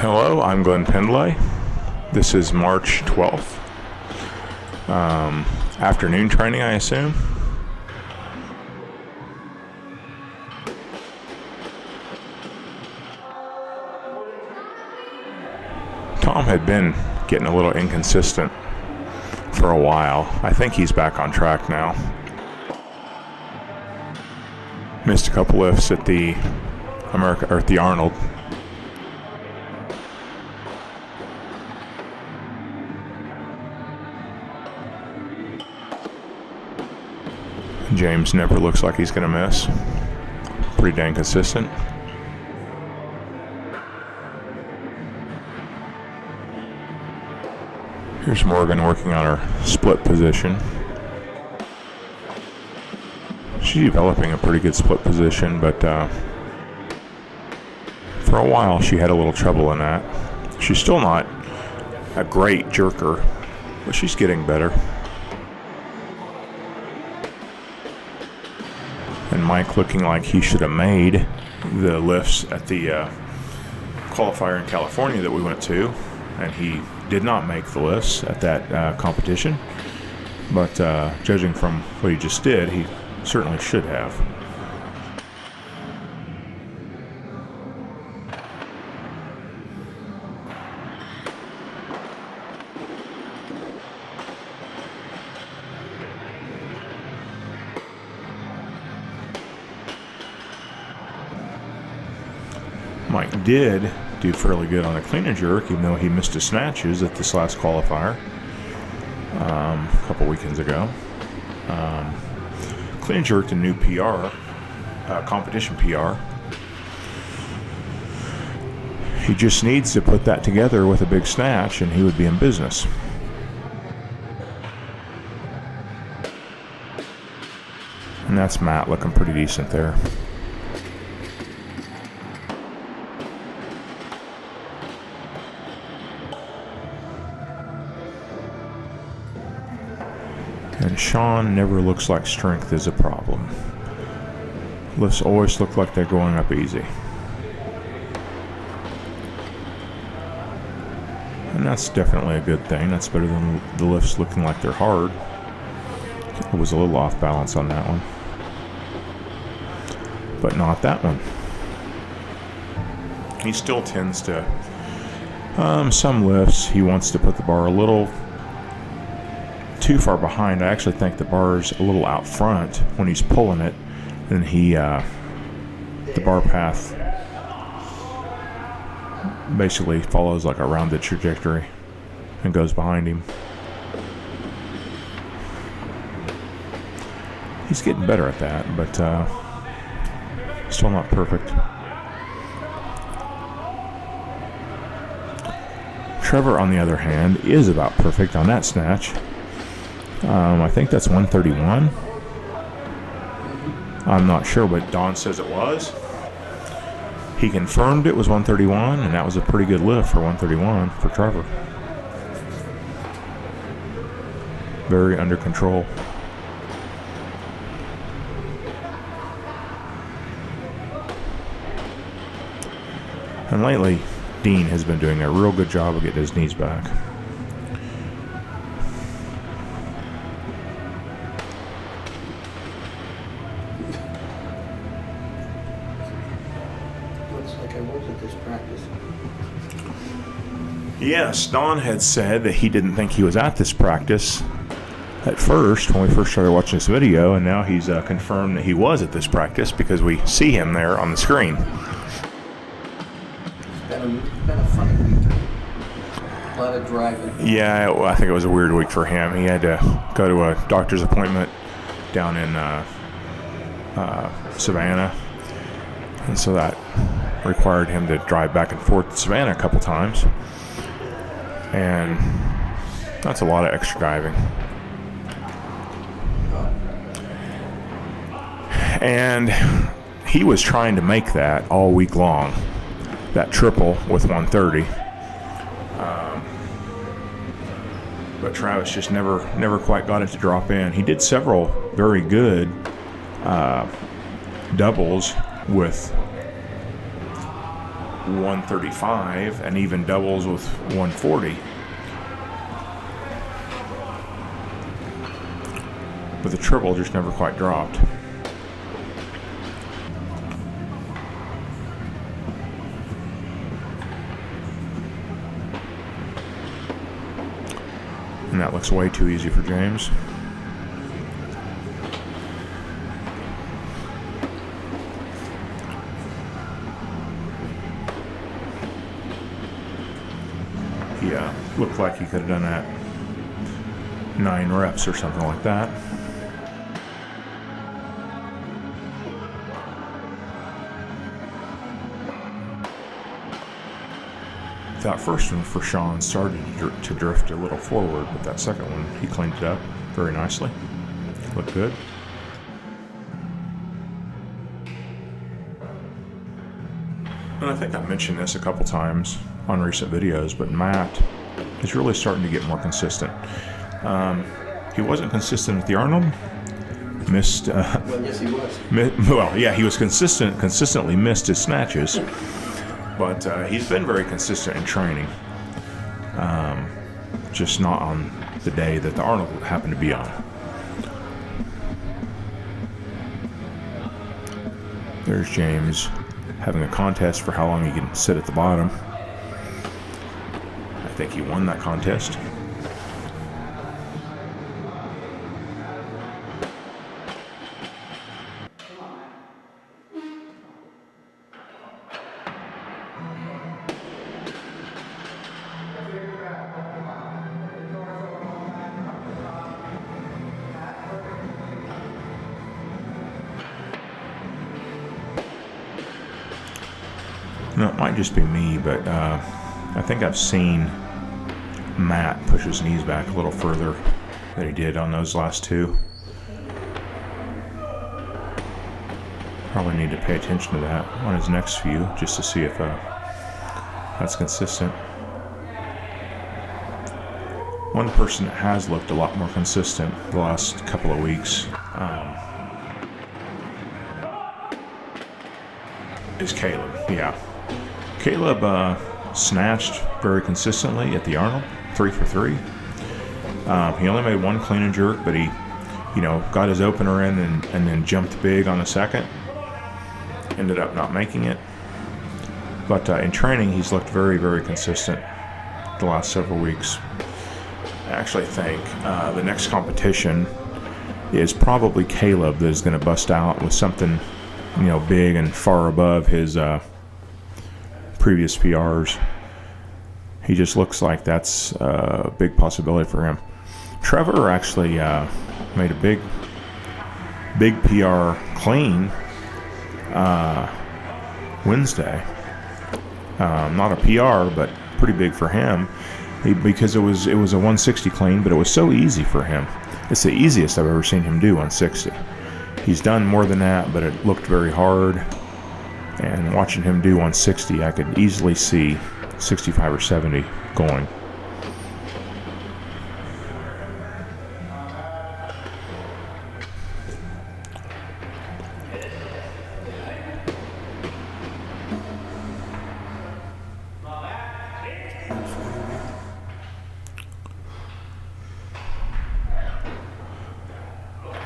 Hello, I'm Glenn Pendlay. This is March 12th. Afternoon training, I assume. Tom had been getting a little inconsistent for a while. I think he's back on track now. Missed a couple lifts at the Arnold. James never looks like he's going to miss. Pretty dang consistent. Here's Morgan working on her split position. She's developing a pretty good split position, but for a while she had a little trouble in that. She's still not a great jerker, but she's getting better. And Mike looking like he should have made the lifts at the qualifier in California that we went to, and he did not make the lifts at that competition. But judging from what he just did, he certainly should have. Mike did do fairly good on the clean and jerk, even though he missed his snatches at this last qualifier a couple weekends ago. Clean and jerked a new PR, competition PR. He just needs to put that together with a big snatch, and he would be in business. And that's Matt looking pretty decent there. And Sean never looks like strength is a problem. Lifts always look like they're going up easy. And that's definitely a good thing. That's better than the lifts looking like they're hard. It was a little off balance on that one. But not that one. He still tends to, some lifts, he wants to put the bar a little too far behind. I actually think the bar's a little out front when he's pulling it, and the bar path basically follows like a rounded trajectory and goes behind him. He's getting better at that, but still not perfect. Trevor, on the other hand, is about perfect on that snatch. I think that's 131. I'm not sure, but Don says it was. He confirmed it was 131, and that was a pretty good lift for 131 for Trevor. Very under control. And lately, Dean has been doing a real good job of getting his knees back. Yes, Don had said that he didn't think he was at this practice at first when we first started watching this video, and now he's confirmed that he was at this practice because we see him there on the screen. It's been a funny week. A lot of driving. Yeah, I think it was a weird week for him. He had to go to a doctor's appointment down in Savannah, and so that required him to drive back and forth to Savannah a couple times. And that's a lot of extra driving. And he was trying to make that all week long, that triple with 130. But Travis just never quite got it to drop in. He did several very good doubles with 135 and even doubles with 140. But the triple just never quite dropped. And that looks way too easy for James. He looked like he could have done that 9 reps or something like that. That first one for Sean started to drift a little forward, but that second one, he cleaned it up very nicely. Looked good. And I think I mentioned this a couple times on recent videos, but Matt is really starting to get more consistent. He wasn't consistent at the Arnold. Missed. Well, yes, he was. Well, yeah, he was consistently missed his snatches. But he's been very consistent in training, just not on the day that the Arnold happened to be on. There's James having a contest for how long he can sit at the bottom. I think he won that contest. No, it might just be me, but I think I've seen Matt push his knees back a little further than he did on those last two. Probably need to pay attention to that on his next few, just to see if that's consistent. One person that has looked a lot more consistent the last couple of weeks is Caleb. Yeah. Caleb snatched very consistently at the Arnold, 3 for 3. He only made one clean and jerk, but he, got his opener in and then jumped big on the second. Ended up not making it. But in training, he's looked very, very consistent the last several weeks. I actually think the next competition is probably Caleb that is going to bust out with something, big and far above his previous PRs. He just looks like that's a big possibility for him. Trevor actually made a big PR clean Wednesday. Not a PR, but pretty big for him because it was a 160 clean, but it was so easy for him. It's the easiest I've ever seen him do 160. He's done more than that, but it looked very hard. And watching him do 160, I could easily see 65 or 70 going.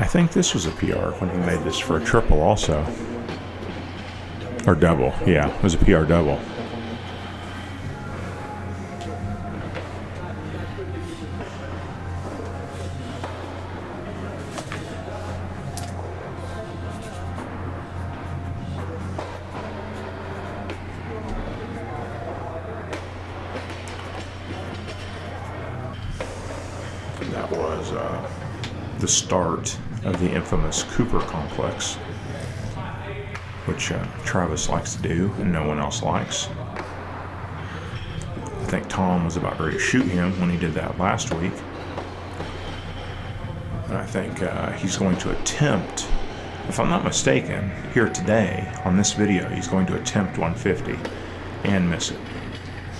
I think this was a PR when he made this for a triple also. Or double, yeah, it was a PR double. That was the start of the infamous Cooper complex, which Travis likes to do and no one else likes. I think Tom was about ready to shoot him when he did that last week. And I think he's going to attempt, if I'm not mistaken, here today on this video, he's going to attempt 150 and miss it.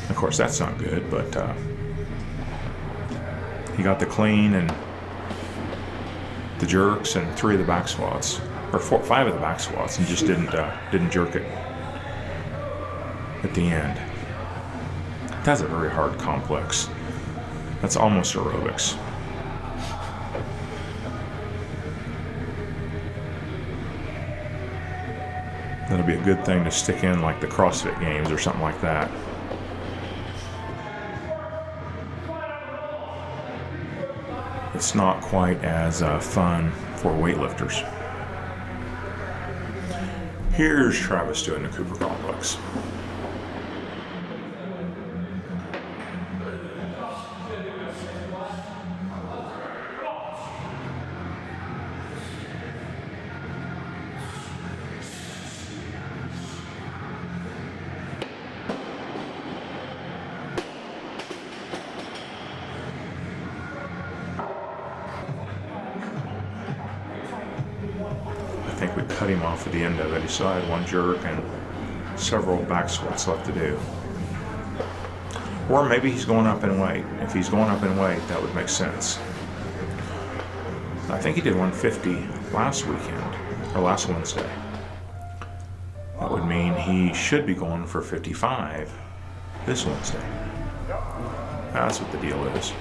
Of course, that's not good, but he got the clean and the jerks and 3 of the back squats. Or 5 of the back squats, and just didn't jerk it. at the end. That's a very hard complex. That's almost aerobics. That'll be a good thing to stick in like the CrossFit Games or something like that. It's not quite as fun for weightlifters. Here's Travis doing the Cooper complex. I think we cut him off at the end of it. He still had one jerk and several back squats left to do. Or maybe he's going up in weight. If he's going up in weight, that would make sense. I think he did 150 last weekend, or last Wednesday. That would mean he should be going for 55 this Wednesday. That's what the deal is.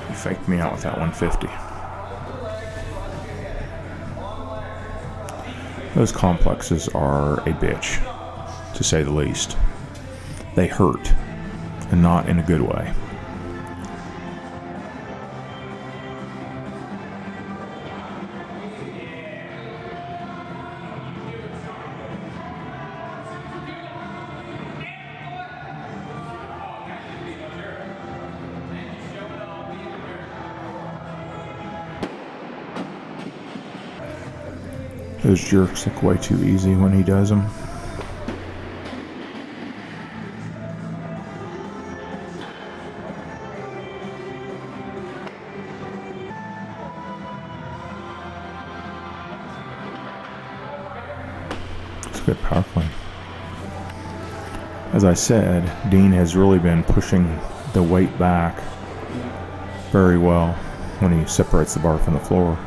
He faked me out with that 150. Those complexes are a bitch, to say the least. They hurt, and not in a good way. Those jerks look way too easy when he does them. It's good power clean. As I said, Dean has really been pushing the weight back very well when he separates the bar from the floor.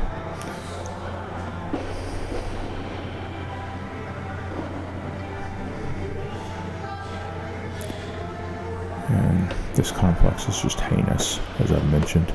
And this complex is just heinous, as I've mentioned.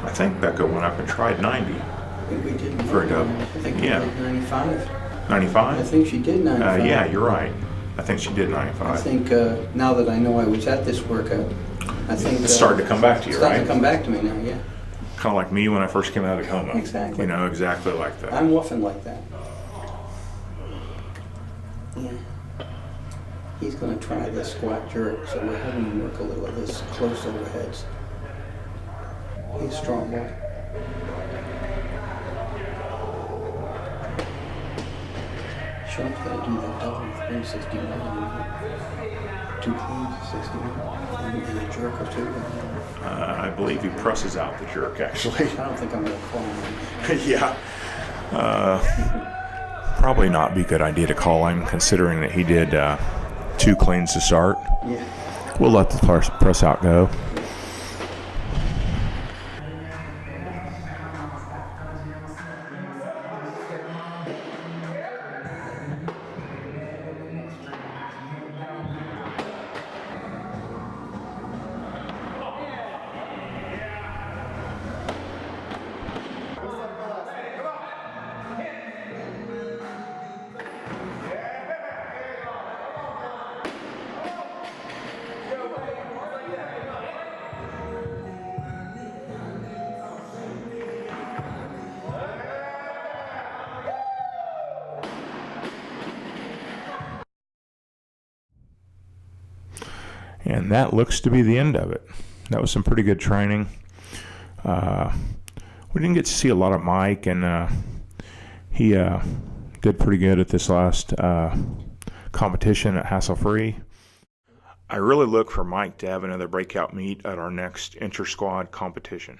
I think Becca went up and tried 90. I think we did. For a double. I think we Yeah. did 95. 95? I think she did 95. Yeah, you're right. I think she did 95. I think now that I know I was at this workout, I think It's starting to come back to you, it's starting right? to come back to me now. Yeah, Kind of like me when I first came out of coma. Exactly. You know, exactly like that. I'm often like that. Yeah. He's going to try the squat jerk, so we're having him work a little of this close overheads. He's a strong boy. Sean's going to do that double with 361. 2 cleans, 61, and a jerk or two. I believe he presses out the jerk, actually. I don't think I'm going to call him. Yeah. Probably not be a good idea to call him, considering that he did 2 cleans to start. Yeah. We'll let the press out go. And that looks to be the end of it. That was some pretty good training. We didn't get to see a lot of Mike, and he did pretty good at this last competition at Hassle Free. I really look for Mike to have another breakout meet at our next inter-squad competition.